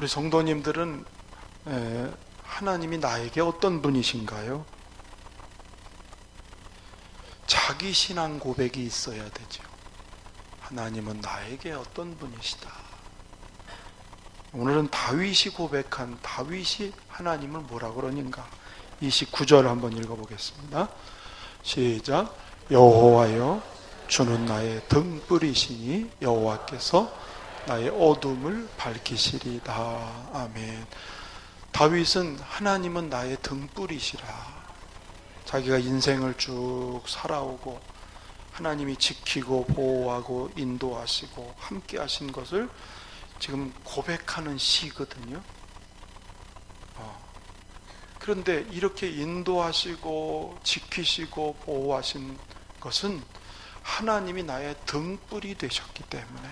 우리 성도님들은 하나님이 나에게 어떤 분이신가요? 자기 신앙 고백이 있어야 되죠. 하나님은 나에게 어떤 분이시다. 오늘은 다윗이 고백한, 다윗이 하나님을 뭐라 그러는가? 29절 한번 읽어보겠습니다. 시작. 여호와여, 주는 나의 등불이시니 여호와께서 나의 어둠을 밝히시리다. 아멘. 다윗은 하나님은 나의 등불이시라. 자기가 인생을 쭉 살아오고 하나님이 지키고 보호하고 인도하시고 함께 하신 것을 지금 고백하는 시거든요. 그런데 이렇게 인도하시고 지키시고 보호하신 것은 하나님이 나의 등불이 되셨기 때문에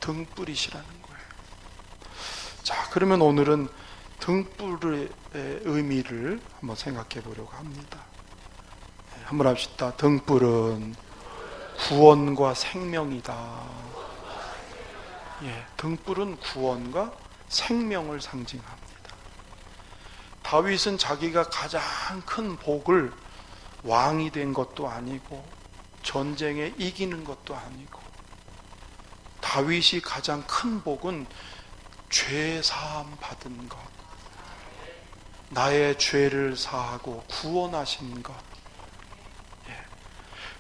등불이시라는 거예요. 자, 그러면 오늘은 등불의 의미를 한번 생각해 보려고 합니다. 한번 합시다. 등불은 구원과 생명이다. 등불은 구원과 생명을 상징합니다. 다윗은 자기가 가장 큰 복을 왕이 된 것도 아니고 전쟁에 이기는 것도 아니고, 다윗이 가장 큰 복은 죄 사함 받은 것, 나의 죄를 사하고 구원하신 것.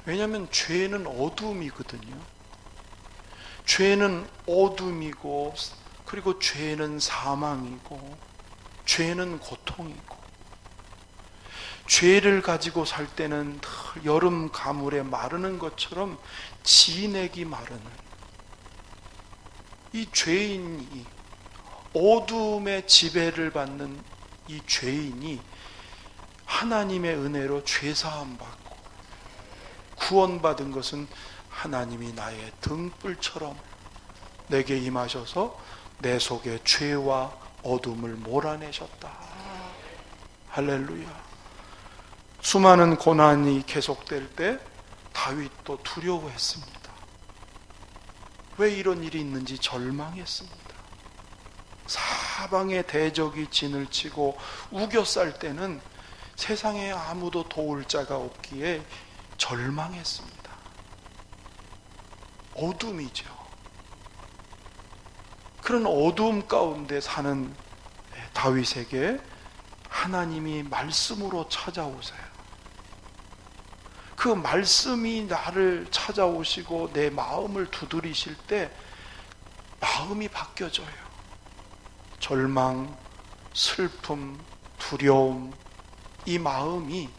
왜냐하면 죄는 어둠이거든요. 죄는 어둠이고, 그리고 죄는 사망이고, 죄는 고통이고, 죄를 가지고 살 때는 여름 가물에 마르는 것처럼 진액이 마르는 이 죄인이, 어둠의 지배를 받는 이 죄인이 하나님의 은혜로 죄사함 받고 구원받은 것은 하나님이 나의 등불처럼 내게 임하셔서 내 속에 죄와 어둠을 몰아내셨다. 할렐루야. 수많은 고난이 계속될 때 다윗도 두려워했습니다. 왜 이런 일이 있는지 절망했습니다. 사방에 대적이 진을 치고 우겨쌀 때는 세상에 아무도 도울 자가 없기에 절망했습니다. 어둠이죠. 그런 어두움 가운데 사는 다윗에게 하나님이 말씀으로 찾아오세요. 그 말씀이 나를 찾아오시고 내 마음을 두드리실 때 마음이 바뀌어져요. 절망, 슬픔, 두려움, 이 마음이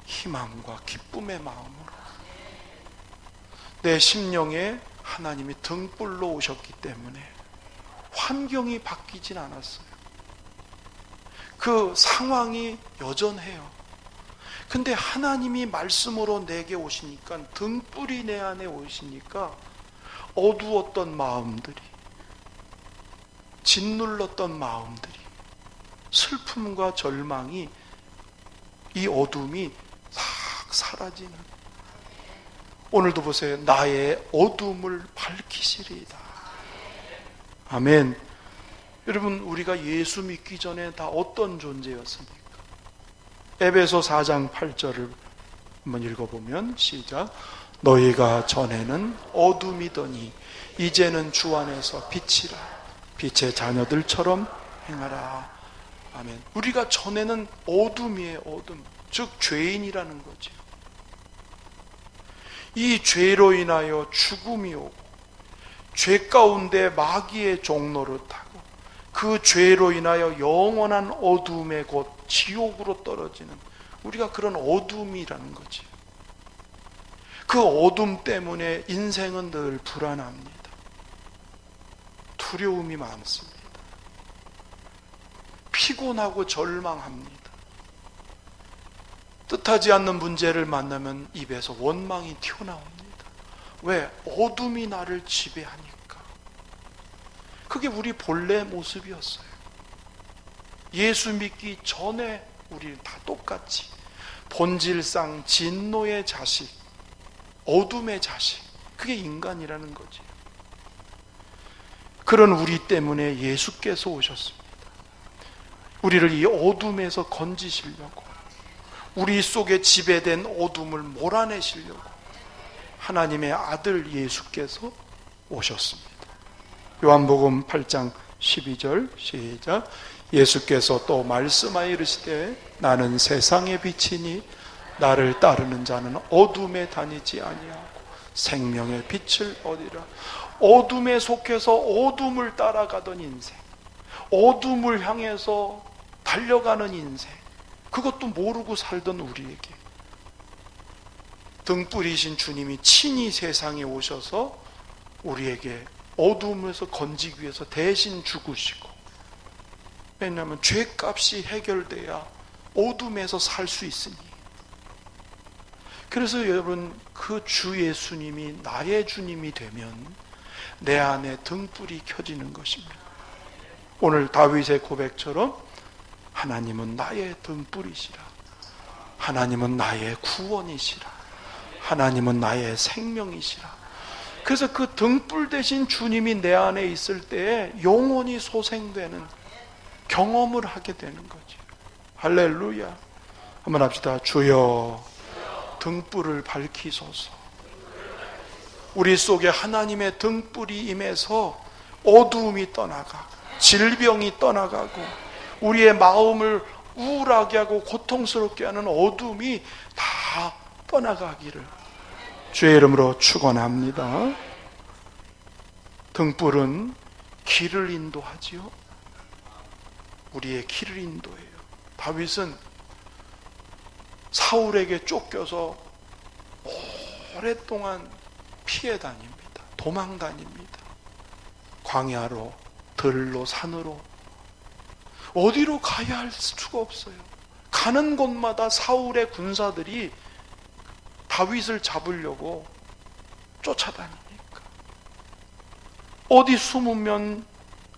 희망과 기쁨의 마음으로, 내 심령에 하나님이 등불로 오셨기 때문에 환경이 바뀌진 않았어요. 그 상황이 여전해요. 근데 하나님이 말씀으로 내게 오시니까, 등불이 내 안에 오시니까 어두웠던 마음들이, 짓눌렀던 마음들이, 슬픔과 절망이, 이 어둠이 싹 사라지는, 오늘도 보세요. 나의 어둠을 밝히시리이다. 아멘. 여러분, 우리가 예수 믿기 전에 다 어떤 존재였습니까? 에베소 4장 8절을 한번 읽어보면 시작. 너희가 전에는 어둠이더니 이제는 주 안에서 빛이라. 빛의 자녀들처럼 행하라. 아멘. 우리가 전에는 어둠이에요. 어둠. 즉 죄인이라는 거죠. 이 죄로 인하여 죽음이 오고, 죄 가운데 마귀의 종로를 타고, 그 죄로 인하여 영원한 어둠의 곳 지옥으로 떨어지는, 우리가 그런 어둠이라는 거지. 그 어둠 때문에 인생은 늘 불안합니다. 두려움이 많습니다. 피곤하고 절망합니다. 뜻하지 않는 문제를 만나면 입에서 원망이 튀어나옵니다. 왜? 어둠이 나를 지배하니까. 그게 우리 본래 모습이었어요. 예수 믿기 전에 우리 다 똑같이 본질상 진노의 자식, 어둠의 자식, 그게 인간이라는 거지. 그런 우리 때문에 예수께서 오셨습니다. 우리를 이 어둠에서 건지시려고, 우리 속에 지배된 어둠을 몰아내시려고 하나님의 아들 예수께서 오셨습니다. 요한복음 8장 12절 시작. 예수께서 또 말씀하여 이르시되 나는 세상의 빛이니 나를 따르는 자는 어둠에 다니지 아니하고 생명의 빛을 얻으리라. 어둠에 속해서 어둠을 따라가던 인생, 어둠을 향해서 달려가는 인생, 그것도 모르고 살던 우리에게 등불이신 주님이 친히 세상에 오셔서 우리에게 어둠에서 건지기 위해서 대신 죽으시고, 왜냐하면 죄값이 해결돼야 어둠에서 살 수 있으니. 그래서 여러분, 그 주 예수님이 나의 주님이 되면 내 안에 등불이 켜지는 것입니다. 오늘 다윗의 고백처럼 하나님은 나의 등불이시라, 하나님은 나의 구원이시라, 하나님은 나의 생명이시라. 그래서 그 등불 대신 주님이 내 안에 있을 때에 영원히 소생되는 경험을 하게 되는 거지. 할렐루야. 한번 합시다. 주여 등불을 밝히소서. 우리 속에 하나님의 등불이 임해서 어두움이 떠나가고 질병이 떠나가고 우리의 마음을 우울하게 하고 고통스럽게 하는 어둠이 다 떠나가기를 주의 이름으로 축원합니다. 등불은 길을 인도하지요. 우리의 길을 인도해요. 다윗은 사울에게 쫓겨서 오랫동안 피해 다닙니다. 도망 다닙니다. 광야로, 들로, 산으로, 어디로 가야 할 수가 없어요. 가는 곳마다 사울의 군사들이 다윗을 잡으려고 쫓아다니니까, 어디 숨으면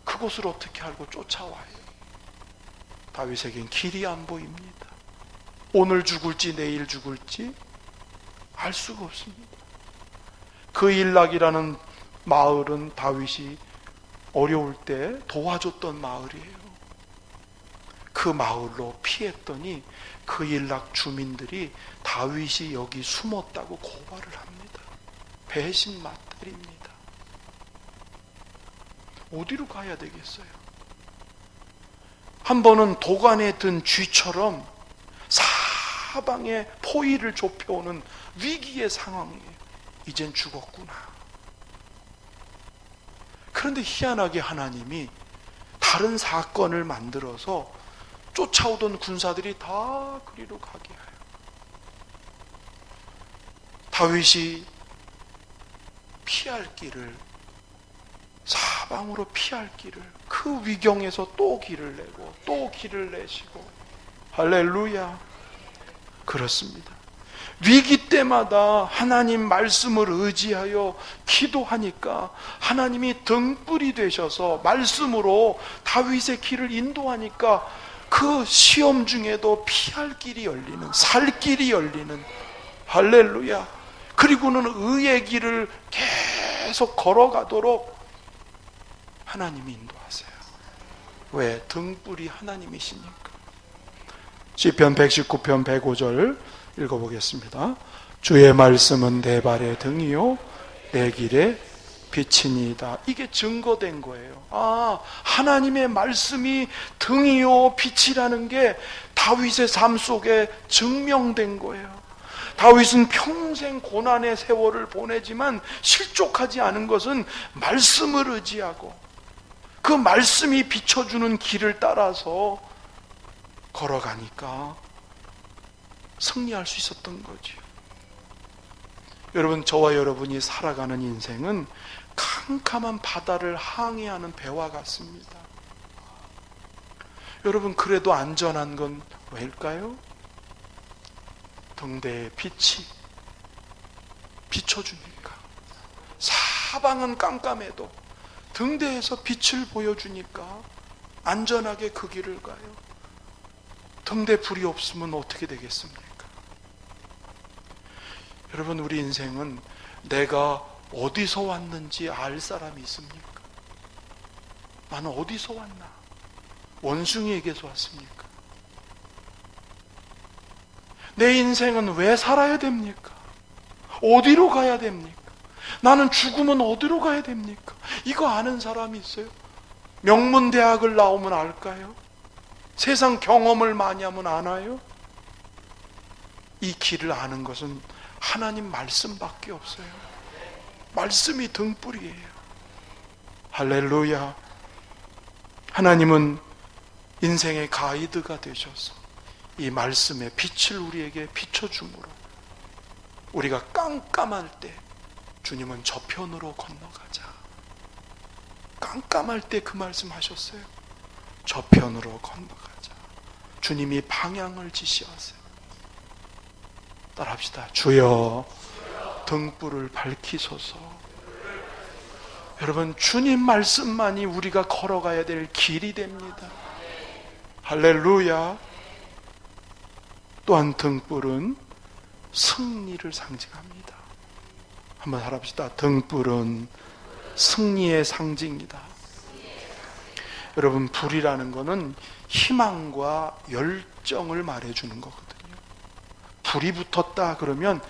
그곳을 어떻게 알고 쫓아와요. 다윗에겐 길이 안 보입니다. 오늘 죽을지 내일 죽을지 알 수가 없습니다. 그 일락이라는 마을은 다윗이 어려울 때 도와줬던 마을이에요. 그 마을로 피했더니 그 일락 주민들이 다윗이 여기 숨었다고 고발을 합니다. 배신 맞들입니다. 어디로 가야 되겠어요? 한 번은 도관에 든 쥐처럼 사방에 포위를 좁혀오는 위기의 상황이에요. 이젠 죽었구나. 그런데 희한하게 하나님이 다른 사건을 만들어서 쫓아오던 군사들이 다 그리로 가게 해요. 다윗이 피할 길을, 사방으로 피할 길을, 그 위경에서 또 길을 내고 또 길을 내시고, 할렐루야. 그렇습니다. 위기 때마다 하나님 말씀을 의지하여 기도하니까 하나님이 등불이 되셔서 말씀으로 다윗의 길을 인도하니까 그 시험 중에도 피할 길이 열리는, 살 길이 열리는, 할렐루야. 그리고는 의의 길을 계속 걸어가도록 하나님이 인도하세요. 왜? 등불이 하나님이시니까. 시편 119편 105절 읽어보겠습니다. 주의 말씀은 내 발의 등이요 내 길의 빛이니이다. 이게 증거된 거예요. 아, 하나님의 말씀이 등이요 빛이라는 게 다윗의 삶 속에 증명된 거예요. 다윗은 평생 고난의 세월을 보내지만 실족하지 않은 것은 말씀을 의지하고 그 말씀이 비춰주는 길을 따라서 걸어가니까 승리할 수 있었던 거죠. 여러분, 저와 여러분이 살아가는 인생은 캄캄한 바다를 항해하는 배와 같습니다. 여러분, 그래도 안전한 건 왜일까요? 등대의 빛이 비춰주니까. 사방은 깜깜해도 등대에서 빛을 보여주니까 안전하게 그 길을 가요. 등대 불이 없으면 어떻게 되겠습니까? 여러분, 우리 인생은 내가 어디서 왔는지 알 사람이 있습니까? 나는 어디서 왔나? 원숭이에게서 왔습니까? 내 인생은 왜 살아야 됩니까? 어디로 가야 됩니까? 나는 죽으면 어디로 가야 됩니까? 이거 아는 사람이 있어요? 명문대학을 나오면 알까요? 세상 경험을 많이 하면 아나요? 이 길을 아는 것은 하나님 말씀밖에 없어요. 말씀이 등불이에요. 할렐루야. 하나님은 인생의 가이드가 되셔서 이 말씀의 빛을 우리에게 비춰주므로 우리가 깜깜할 때 주님은 저편으로 건너가자. 깜깜할 때 그 말씀 하셨어요. 저편으로 건너가자. 주님이 방향을 지시하세요. 따라합시다. 주여 등불을 밝히소서. 여러분, 주님 말씀만이 우리가 걸어가야 될 길이 됩니다. 할렐루야. 또한 등불은 승리를 상징합니다. 한번 하랍시다. 등불은 승리의 상징이다. 여러분, 불이라는 것은 희망과 열정을 말해주는 거거든요. 불이 붙었다 그러면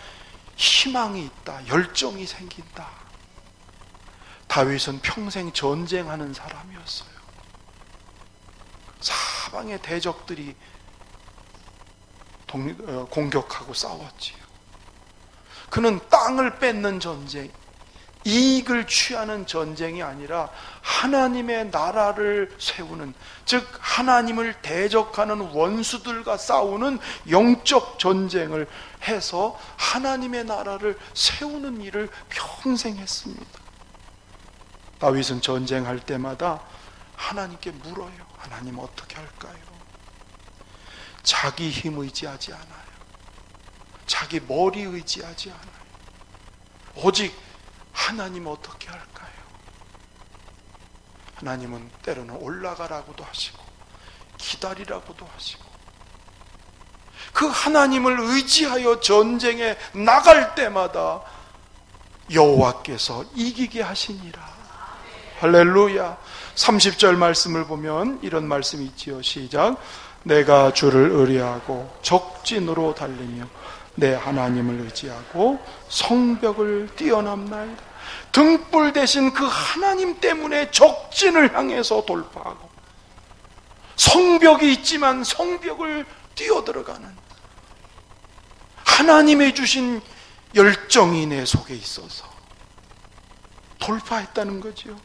희망이 있다, 열정이 생긴다. 다윗은 평생 전쟁하는 사람이었어요. 사방의 대적들이 공격하고 싸웠지요. 그는 땅을 뺏는 전쟁, 이익을 취하는 전쟁이 아니라 하나님의 나라를 세우는, 즉 하나님을 대적하는 원수들과 싸우는 영적 전쟁을 해서 하나님의 나라를 세우는 일을 평생 했습니다. 다윗은 전쟁할 때마다 하나님께 물어요. 하나님 어떻게 할까요? 자기 힘 의지하지 않아요. 자기 머리 의지하지 않아요. 오직 하나님 어떻게 할까요? 하나님은 때로는 올라가라고도 하시고 기다리라고도 하시고, 그 하나님을 의지하여 전쟁에 나갈 때마다 여호와께서 이기게 하시니라. 할렐루야. 30절 말씀을 보면 이런 말씀이 있지요. 시작. 내가 주를 의뢰하고 적진으로 달리며 내 하나님을 의지하고 성벽을 뛰어넘나이다. 등불 대신 그 하나님 때문에 적진을 향해서 돌파하고, 성벽이 있지만 성벽을 뛰어들어가는 하나님의 주신 열정이 내 속에 있어서 돌파했다는 거죠.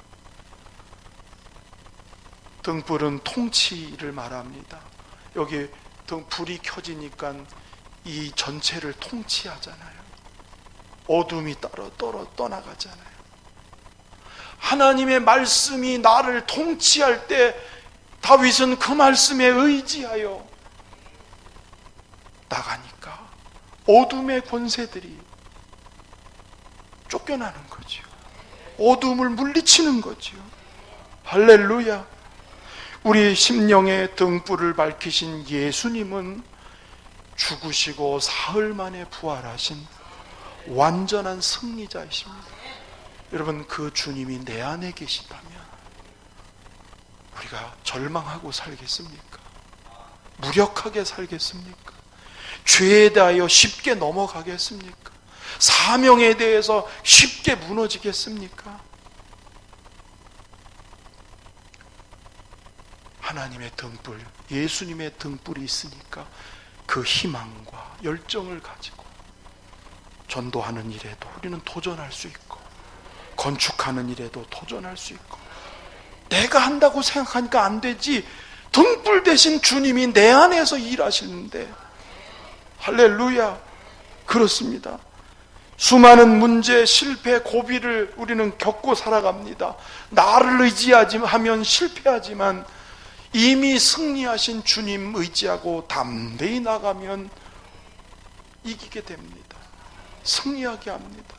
등불은 통치를 말합니다. 여기 불이 켜지니까 이 전체를 통치하잖아요. 어둠이 떠나가잖아요. 하나님의 말씀이 나를 통치할 때 다윗은 그 말씀에 의지하여 나가니까 어둠의 권세들이 쫓겨나는 거죠. 어둠을 물리치는 거죠. 할렐루야. 우리 심령의 등불을 밝히신 예수님은 죽으시고 사흘 만에 부활하신 완전한 승리자이십니다. 여러분, 그 주님이 내 안에 계시다면 우리가 절망하고 살겠습니까? 무력하게 살겠습니까? 죄에 대하여 쉽게 넘어가겠습니까? 사명에 대해서 쉽게 무너지겠습니까? 하나님의 등불, 예수님의 등불이 있으니까 그 희망과 열정을 가지고 전도하는 일에도 우리는 도전할 수 있고, 건축하는 일에도 도전할 수 있고, 내가 한다고 생각하니까 안 되지, 등불 대신 주님이 내 안에서 일하시는데. 할렐루야. 그렇습니다. 수많은 문제, 실패, 고비를 우리는 겪고 살아갑니다. 나를 의지하면 실패하지만 이미 승리하신 주님 의지하고 담대히 나가면 이기게 됩니다. 승리하게 합니다.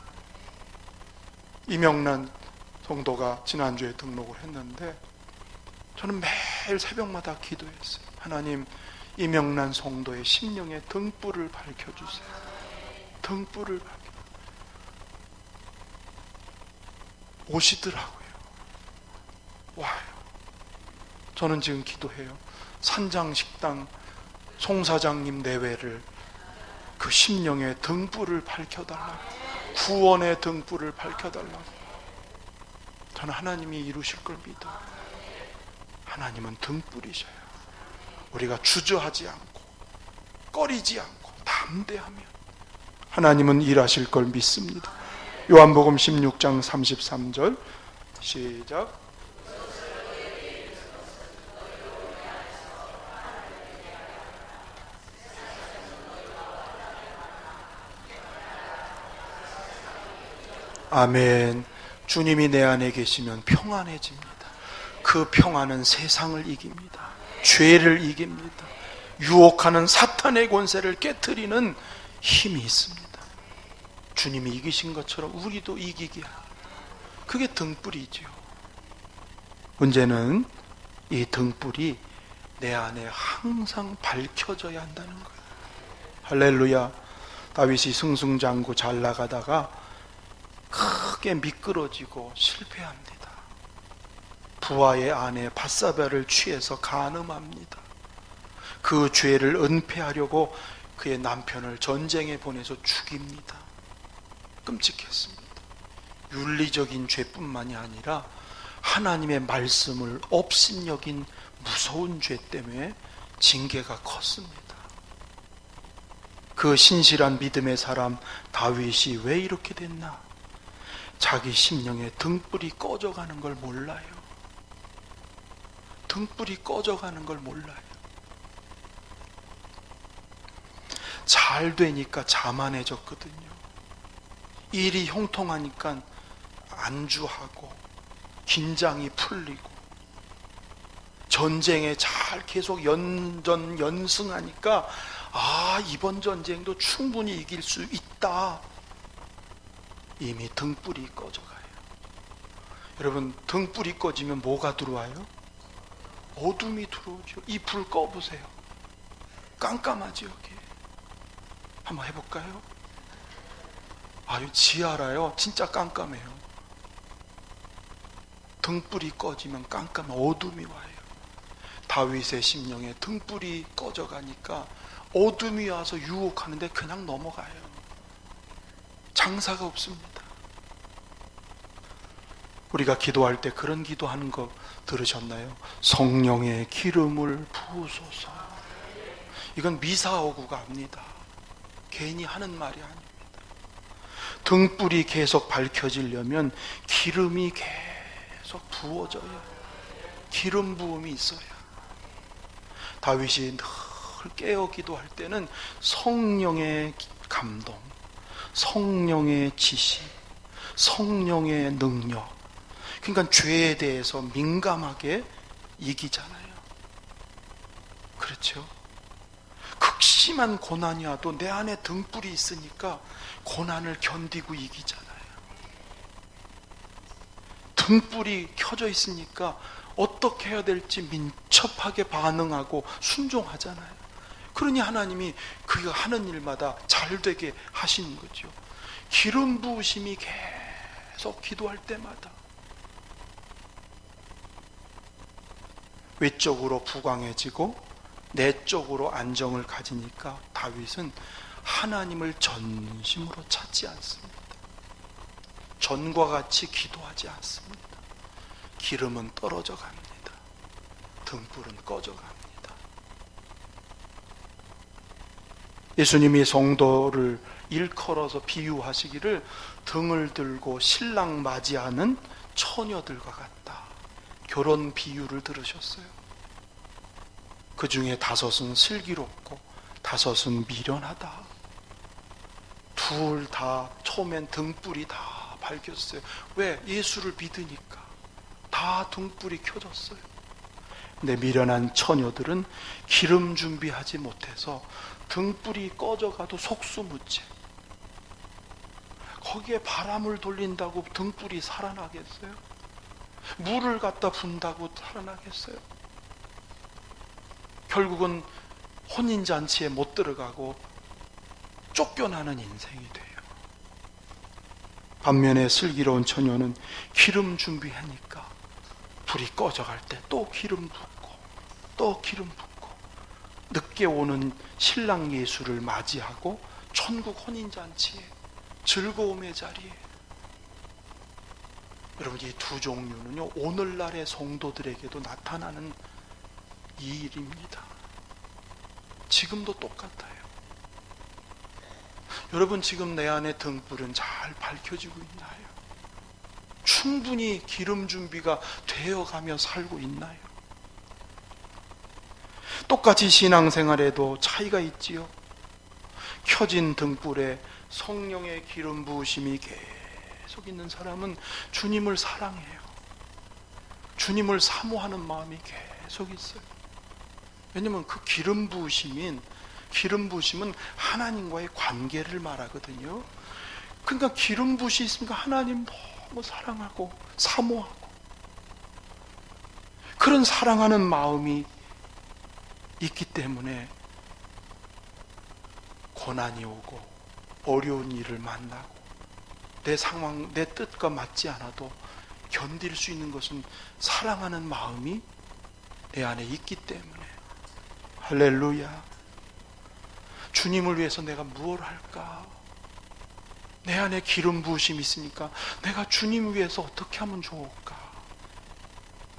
이명란 성도가 지난주에 등록을 했는데 저는 매일 새벽마다 기도했어요. 하나님, 이명란 성도의 심령의 등불을 밝혀주세요. 등불을 밝혀. 오시더라고요. 와요. 저는 지금 기도해요. 산장식당 송 사장님 내외를 그 심령의 등불을 밝혀달라고, 구원의 등불을 밝혀달라고. 저는 하나님이 이루실 걸 믿어. 하나님은 등불이셔요. 우리가 주저하지 않고 꺼리지 않고 담대하면 하나님은 일하실 걸 믿습니다. 요한복음 16장 33절 시작. 아멘. 주님이 내 안에 계시면 평안해집니다. 그 평안은 세상을 이깁니다. 죄를 이깁니다. 유혹하는 사탄의 권세를 깨트리는 힘이 있습니다. 주님이 이기신 것처럼 우리도 이기게 하는, 그게 등불이죠. 문제는 이 등불이 내 안에 항상 밝혀져야 한다는 거예요. 할렐루야. 다윗이 승승장구 잘 나가다가 크게 미끄러지고 실패합니다. 부하의 아내 밧사바를 취해서 간음합니다. 그 죄를 은폐하려고 그의 남편을 전쟁에 보내서 죽입니다. 끔찍했습니다. 윤리적인 죄뿐만이 아니라 하나님의 말씀을 업신여긴 무서운 죄 때문에 징계가 컸습니다. 그 신실한 믿음의 사람 다윗이 왜 이렇게 됐나? 자기 심령에 등불이 꺼져가는 걸 몰라요. 등불이 꺼져가는 걸 몰라요. 잘 되니까 자만해졌거든요. 일이 형통하니까 안주하고 긴장이 풀리고, 전쟁에 잘 계속 연승하니까 이번 전쟁도 충분히 이길 수 있다. 이미 등불이 꺼져가요. 여러분, 등불이 꺼지면 뭐가 들어와요? 어둠이 들어오죠. 이 불 꺼보세요. 깜깜하지 여기. 한번 해볼까요? 이 지하라요. 진짜 깜깜해요. 등불이 꺼지면 깜깜한 어둠이 와요. 다윗의 심령에 등불이 꺼져가니까 어둠이 와서 유혹하는데 그냥 넘어가요. 장사가 없습니다. 우리가 기도할 때 그런 기도하는 거 들으셨나요? 성령의 기름을 부으소서. 이건 미사오구가 압니다. 괜히 하는 말이 아닙니다. 등불이 계속 밝혀지려면 기름이 계속 부어져야, 기름 부음이 있어야. 다윗이 늘 깨어 기도할 때는 성령의 감동, 성령의 지시, 성령의 능력, 그러니까 죄에 대해서 민감하게 이기잖아요. 그렇죠? 극심한 고난이 와도 내 안에 등불이 있으니까 고난을 견디고 이기잖아요. 등불이 켜져 있으니까 어떻게 해야 될지 민첩하게 반응하고 순종하잖아요. 그러니 하나님이 그가 하는 일마다 잘 되게 하시는 거죠. 기름 부으심이 계속 기도할 때마다 외적으로 부강해지고 내적으로 안정을 가지니까 다윗은 하나님을 전심으로 찾지 않습니다. 전과 같이 기도하지 않습니다. 기름은 떨어져 갑니다. 등불은 꺼져 갑니다. 예수님이 성도를 일컬어서 비유하시기를 등을 들고 신랑 맞이하는 처녀들과 같다. 결혼 비유를 들으셨어요. 그 중에 5은 슬기롭고 5은 미련하다. 둘 다 처음엔 등불이 다 밝혔어요. 왜? 예수를 믿으니까 다 등불이 켜졌어요. 근데 미련한 처녀들은 기름 준비하지 못해서 등불이 꺼져가도 속수무책. 거기에 바람을 돌린다고 등불이 살아나겠어요? 물을 갖다 분다고 살아나겠어요? 결국은 혼인잔치에 못 들어가고 쫓겨나는 인생이 돼요. 반면에 슬기로운 처녀는 기름 준비하니까 불이 꺼져갈 때 또 기름 붓고 또 기름 붓고 늦게 오는 신랑 예수를 맞이하고 천국 혼인잔치에 즐거움의 자리에. 여러분, 이 두 종류는요 오늘날의 성도들에게도 나타나는 이 일입니다. 지금도 똑같아요. 여러분, 지금 내 안에 등불은 잘 밝혀지고 있나요? 충분히 기름 준비가 되어가며 살고 있나요? 똑같이 신앙생활에도 차이가 있지요. 켜진 등불에 성령의 기름 부으심이 계속 있는 사람은 주님을 사랑해요. 주님을 사모하는 마음이 계속 있어요. 왜냐하면 그 기름 부으심은 하나님과의 관계를 말하거든요. 그러니까 기름 부으시 있으니까 하나님 너무 사랑하고 사모하고, 그런 사랑하는 마음이 있기 때문에 고난이 오고 어려운 일을 만나고 내 상황, 내 뜻과 맞지 않아도 견딜 수 있는 것은 사랑하는 마음이 내 안에 있기 때문에. 할렐루야. 주님을 위해서 내가 무엇을 할까? 내 안에 기름 부으심이 있으니까 내가 주님 위해서 어떻게 하면 좋을까?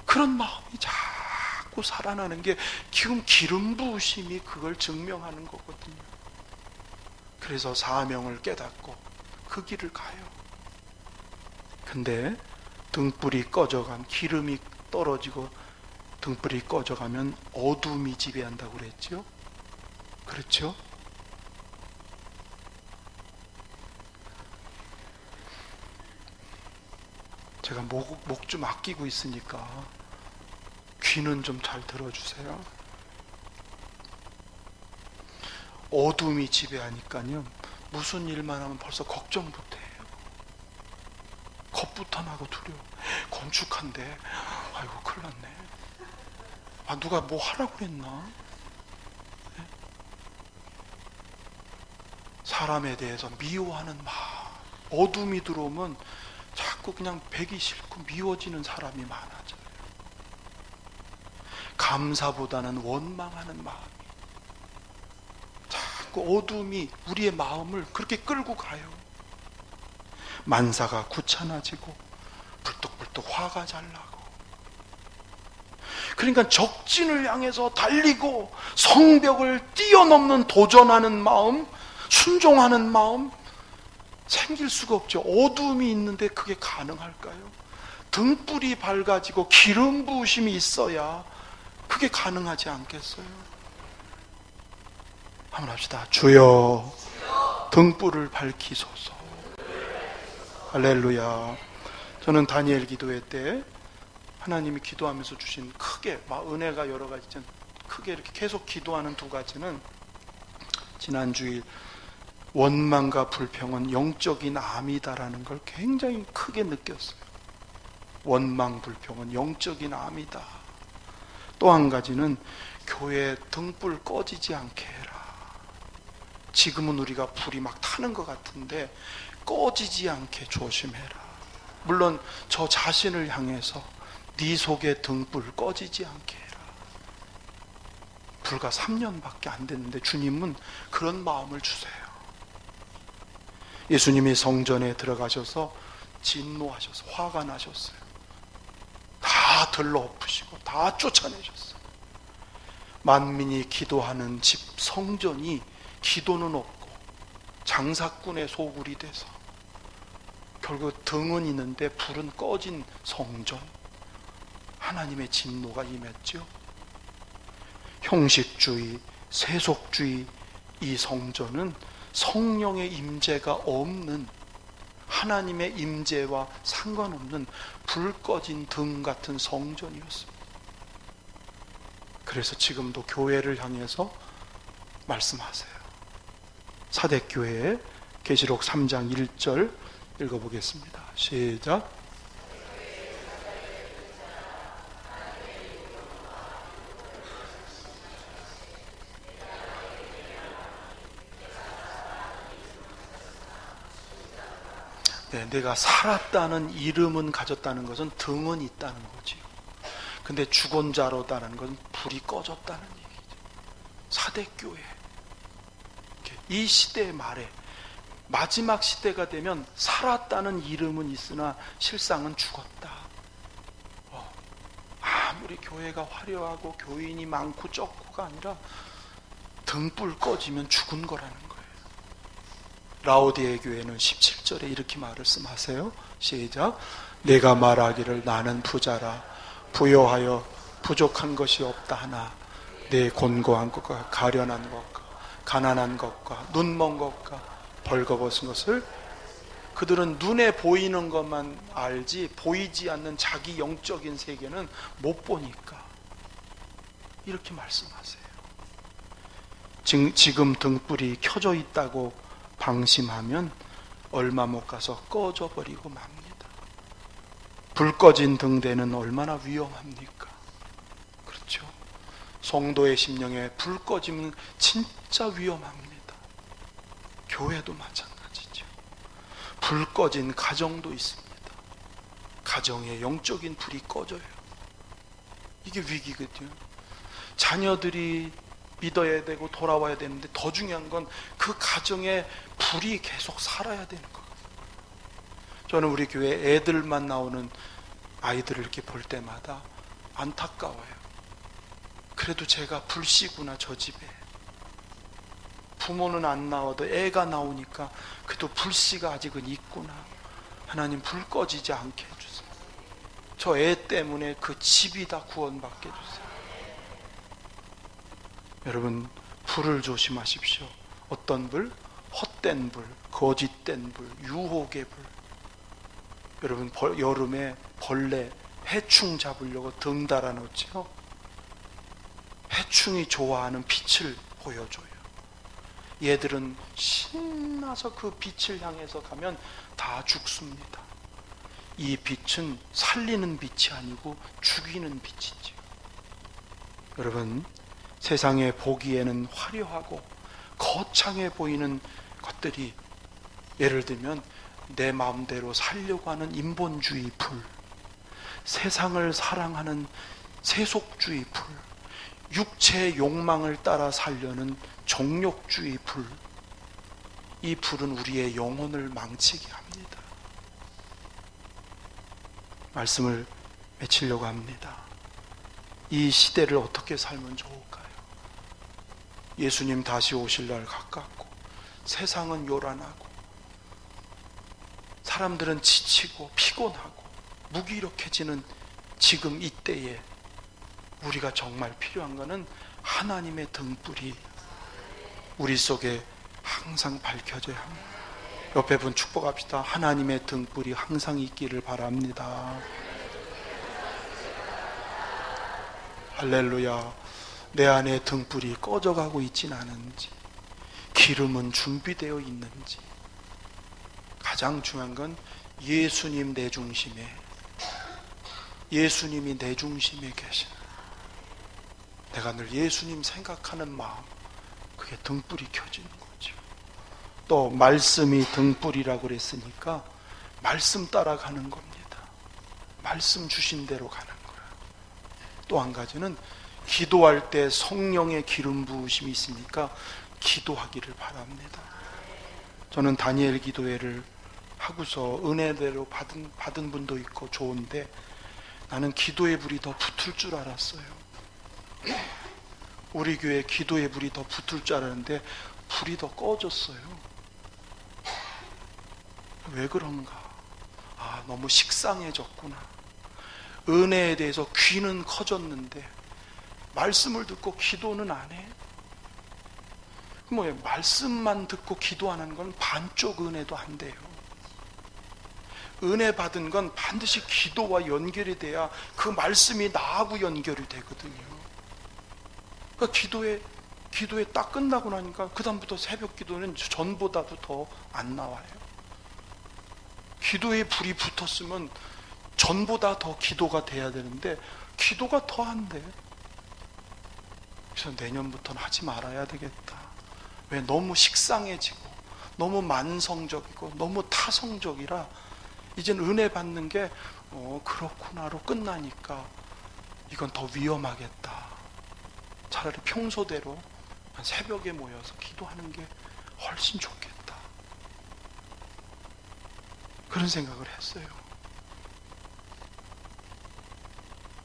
그런 마음이 자꾸 살아나는 게 지금 기름 부으심이 그걸 증명하는 거거든요. 그래서 사명을 깨닫고 그 길을 가요. 근데 등불이 꺼져가면, 기름이 떨어지고 등불이 꺼져가면 어둠이 지배한다고 그랬죠? 그렇죠? 제가 목 좀 아끼고 있으니까 귀는 좀 잘 들어주세요. 어둠이 지배하니까요, 무슨 일만 하면 벌써 걱정부터 해요. 겁부터 나고 두려워. 건축한데 아이고 큰일 났네. 누가 뭐 하라고 그랬나? 사람에 대해서 미워하는 마음. 어둠이 들어오면 자꾸 그냥 배기 싫고 미워지는 사람이 많아져요. 감사보다는 원망하는 마음이, 자꾸 어둠이 우리의 마음을 그렇게 끌고 가요. 만사가 귀찮아지고 불뚝불뚝 화가 잘 나고. 그러니까 적진을 향해서 달리고 성벽을 뛰어넘는 도전하는 마음, 순종하는 마음 생길 수가 없죠. 어둠이 있는데 그게 가능할까요? 등불이 밝아지고 기름 부으심이 있어야 그게 가능하지 않겠어요? 한번 합시다. 주여, 등불을 밝히소서. 할렐루야. 저는 다니엘 기도회 때 하나님이 기도하면서 주신 크게 은혜가 여러 가지 있잖아요. 크게 이렇게 계속 기도하는 두 가지는, 지난 주일 원망과 불평은 영적인 암이다라는 걸 굉장히 크게 느꼈어요. 원망, 불평은 영적인 암이다. 또 한 가지는 교회 등불 꺼지지 않게 해라. 지금은 우리가 불이 막 타는 것 같은데 꺼지지 않게 조심해라. 물론 저 자신을 향해서 네 속에 등불 꺼지지 않게 해라. 불과 3년밖에 안 됐는데 주님은 그런 마음을 주세요. 예수님이 성전에 들어가셔서 진노하셔서 화가 나셨어요. 다 들러엎으시고 다 쫓아내셨어요. 만민이 기도하는 집 성전이 기도는 없고 장사꾼의 소굴이 돼서 결국 등은 있는데 불은 꺼진 성전, 하나님의 진노가 임했죠. 형식주의, 세속주의 이 성전은 성령의 임재가 없는, 하나님의 임재와 상관없는 불 꺼진 등 같은 성전이었습니다. 그래서 지금도 교회를 향해서 말씀하세요. 사대교회의 계시록 3장 1절 읽어보겠습니다. 시작. 네, 내가 살았다는 이름은 가졌다는 것은 등은 있다는 거지요. 근데 주권자로다는 건 불이 꺼졌다는 얘기죠. 사대교회. 이 시대의 말에 마지막 시대가 되면 살았다는 이름은 있으나 실상은 죽었다. 아무리 교회가 화려하고 교인이 많고 적고가 아니라 등불 꺼지면 죽은 거라는 거예요. 라오디에 교회는 17절에 이렇게 말씀하세요. 시작. 내가 말하기를 나는 부자라 부요하여 부족한 것이 없다 하나 내 곤고한 것과 가련한 것과 가난한 것과 눈먼 것과 벌거벗은 것을 그들은 눈에 보이는 것만 알지 보이지 않는 자기 영적인 세계는 못 보니까 이렇게 말씀하세요. 지금 등불이 켜져 있다고 방심하면 얼마 못 가서 꺼져 버리고 맙니다. 불 꺼진 등대는 얼마나 위험합니까? 그렇죠? 성도의 심령에 불 꺼지면 진짜 위험합니다. 교회도 마찬가지죠. 불 꺼진 가정도 있습니다. 가정에 영적인 불이 꺼져요. 이게 위기거든요. 자녀들이 믿어야 되고 돌아와야 되는데 더 중요한 건 그 가정에 불이 계속 살아야 되는 거거든요. 저는 우리 교회 애들만 나오는 아이들을 이렇게 볼 때마다 안타까워요. 그래도 제가 불씨구나 저 집에. 부모는 안 나와도 애가 나오니까 그래도 불씨가 아직은 있구나. 하나님 불 꺼지지 않게 해주세요. 저 애 때문에 그 집이 다 구원받게 해주세요. 여러분 불을 조심하십시오. 어떤 불? 헛된 불, 거짓된 불, 유혹의 불. 여러분 여름에 벌레, 해충 잡으려고 등 달아놓죠. 해충이 좋아하는 빛을 보여줘요. 얘들은 신나서 그 빛을 향해서 가면 다 죽습니다. 이 빛은 살리는 빛이 아니고 죽이는 빛이죠. 여러분 세상에 보기에는 화려하고 거창해 보이는 것들이 예를 들면 내 마음대로 살려고 하는 인본주의 불, 세상을 사랑하는 세속주의 불, 육체의 욕망을 따라 살려는 정욕주의 불. 이 불은 우리의 영혼을 망치게 합니다. 말씀을 맺히려고 합니다. 이 시대를 어떻게 살면 좋을까요? 예수님 다시 오실 날 가깝고 세상은 요란하고 사람들은 지치고 피곤하고 무기력해지는 지금 이때에 우리가 정말 필요한 것은 하나님의 등불이 우리 속에 항상 밝혀져야 합니다. 옆에 분 축복합시다. 하나님의 등불이 항상 있기를 바랍니다. 할렐루야. 내 안에 등불이 꺼져가고 있진 않은지, 기름은 준비되어 있는지, 가장 중요한 건 예수님 내 중심에, 예수님이 내 중심에 계시는, 내가 늘 예수님 생각하는 마음, 그게 등불이 켜지는 거죠. 또 말씀이 등불이라고 그랬으니까 말씀 따라가는 겁니다. 말씀 주신 대로 가는 거예요. 또 한 가지는 기도할 때 성령의 기름 부으심이 있으니까 기도하기를 바랍니다. 저는 다니엘 기도회를 하고서 은혜대로 받은 분도 있고 좋은데 나는 기도의 불이 더 붙을 줄 알았어요. 우리 교회 기도의 불이 더 붙을 줄 알았는데 불이 더 꺼졌어요. 왜 그런가? 너무 식상해졌구나. 은혜에 대해서 귀는 커졌는데 말씀을 듣고 기도는 안 해. 말씀만 듣고 기도 안 하는 건 반쪽 은혜도 안 돼요. 은혜 받은 건 반드시 기도와 연결이 돼야 그 말씀이 나하고 연결이 되거든요. 그러니까 기도에 딱 끝나고 나니까 그 다음부터 새벽 기도는 전보다도 더 안 나와요. 기도에 불이 붙었으면 전보다 더 기도가 돼야 되는데 기도가 더 안 돼. 그래서 내년부터는 하지 말아야 되겠다. 왜? 너무 식상해지고 너무 만성적이고 너무 타성적이라 이젠 은혜 받는 게 그렇구나로 끝나니까 이건 더 위험하겠다. 차라리 평소대로 새벽에 모여서 기도하는 게 훨씬 좋겠다. 그런 생각을 했어요.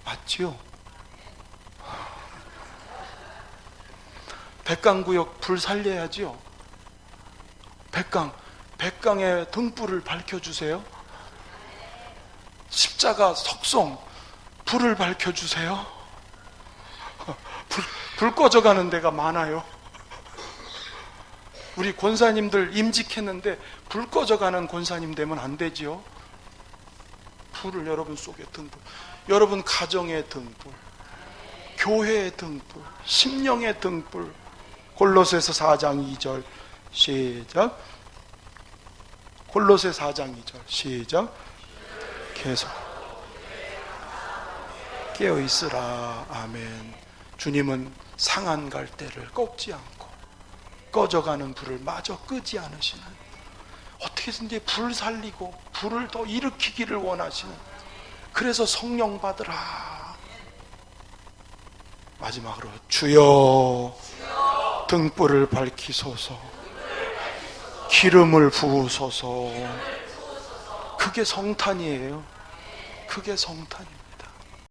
맞지요? 백강구역 불 살려야지요. 백강의 등불을 밝혀주세요. 십자가 석송 불을 밝혀주세요. 불 꺼져가는 데가 많아요. 우리 권사님들 임직했는데 불 꺼져가는 권사님 되면 안 되지요. 불을 여러분 속에 등불, 여러분 가정의 등불, 교회의 등불, 심령의 등불. 골로새서 4장 2절 시작. 골로새 4장 2절 시작. 계속 깨어있으라. 아멘. 주님은 상한 갈대를 꺾지 않고 꺼져가는 불을 마저 끄지 않으시는, 어떻게든지 불 살리고 불을 더 일으키기를 원하시는, 그래서 성령 받으라. 마지막으로 주여 등불을 밝히소서, 기름을 부으소서. 그게 성탄이에요. 그게 성탄이에요.